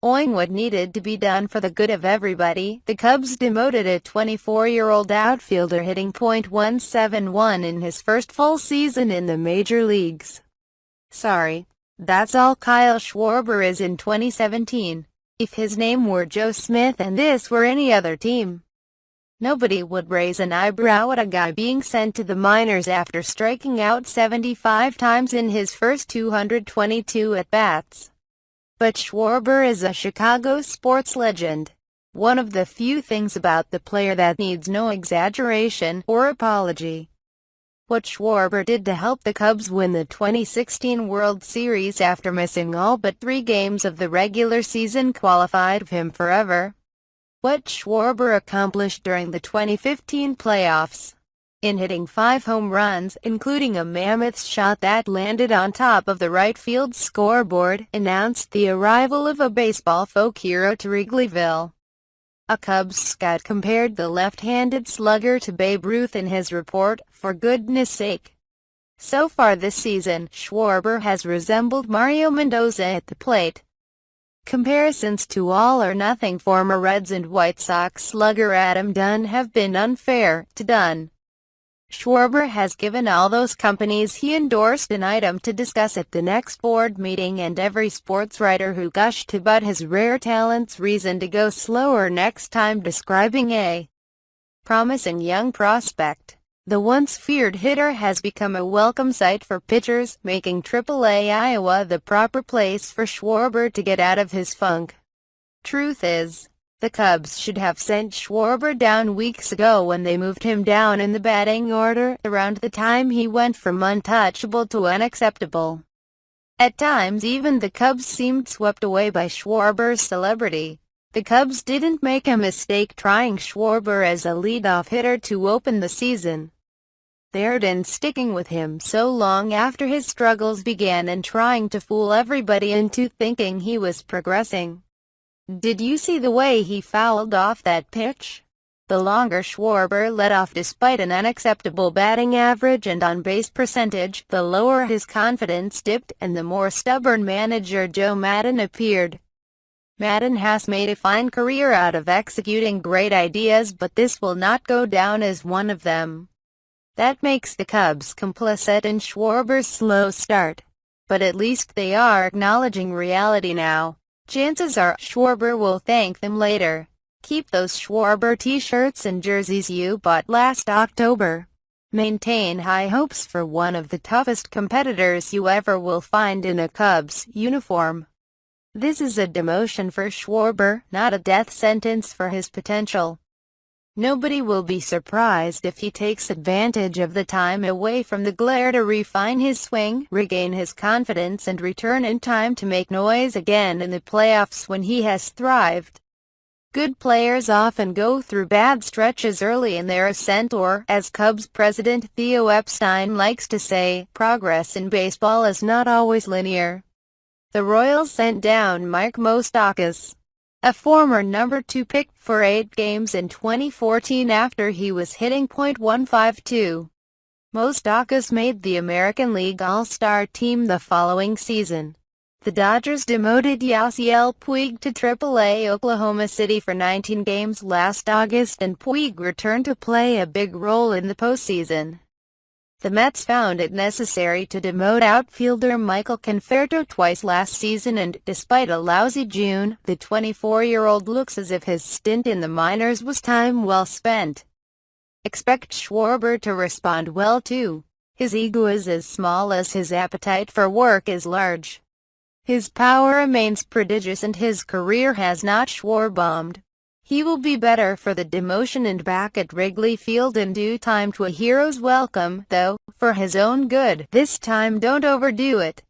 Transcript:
Owing what needed to be done for the good of everybody, the Cubs demoted a 24-year-old outfielder hitting .171 in his first full season in the major leagues. Sorry, that's all Kyle Schwarber is in 2017. If his name were Joe Smith and this were any other team, nobody would raise an eyebrow at a guy being sent to the minors after striking out 75 times in his first 222 at-bats. But Schwarber is a Chicago sports legend. One of the few things about the player that needs no exaggeration or apology. What Schwarber did to help the Cubs win the 2016 World Series after missing all but 3 games of the regular season qualified him forever. What Schwarber accomplished during the 2015 playoffs, in hitting 5 home runs, including a mammoth shot that landed on top of the right field scoreboard, announced the arrival of a baseball folk hero to Wrigleyville. A Cubs scout compared the left-handed slugger to Babe Ruth in his report, for goodness sake. So far this season, Schwarber has resembled Mario Mendoza at the plate. Comparisons to all-or-nothing former Reds and White Sox slugger Adam Dunn have been unfair to Dunn. Schwarber has given all those companies he endorsed an item to discuss at the next board meeting, and every sports writer who gushed about his rare talents reason to go slower next time describing a promising young prospect. The once feared hitter has become a welcome sight for pitchers, making AAA Iowa the proper place for Schwarber to get out of his funk. Truth is, the Cubs should have sent Schwarber down weeks ago when they moved him down in the batting order, around the time he went from untouchable to unacceptable. At times even the Cubs seemed swept away by Schwarber's celebrity. The Cubs didn't make a mistake trying Schwarber as a leadoff hitter to open the season. They'd been sticking with him so long after his struggles began and trying to fool everybody into thinking he was progressing. Did you see the way he fouled off that pitch? The longer Schwarber let off despite an unacceptable batting average and on-base percentage, the lower his confidence dipped and the more stubborn manager Joe Maddon appeared. Maddon has made a fine career out of executing great ideas, but this will not go down as one of them. That makes the Cubs complicit in Schwarber's slow start. But at least they are acknowledging reality now. Chances are Schwarber will thank them later. Keep those Schwarber t-shirts and jerseys you bought last October. Maintain high hopes for one of the toughest competitors you ever will find in a Cubs uniform. This is a demotion for Schwarber, not a death sentence for his potential. Nobody will be surprised if he takes advantage of the time away from the glare to refine his swing, regain his confidence and return in time to make noise again in the playoffs when he has thrived. Good players often go through bad stretches early in their ascent, or, as Cubs president Theo Epstein likes to say, progress in baseball is not always linear. The Royals sent down Mike Moustakas, a former number 2 pick, for 8 games in 2014 after he was hitting .152. Moustakas made the American League All-Star team the following season. The Dodgers demoted Yasiel Puig to AAA Oklahoma City for 19 games last August, and Puig returned to play a big role in the postseason. The Mets found it necessary to demote outfielder Michael Conforto twice last season, and, despite a lousy June, the 24-year-old looks as if his stint in the minors was time well spent. Expect Schwarber to respond well too. His ego is as small as his appetite for work is large. His power remains prodigious and his career has not Schwarbombed. He will be better for the demotion and back at Wrigley Field in due time to a hero's welcome, though, for his own good, this time don't overdo it.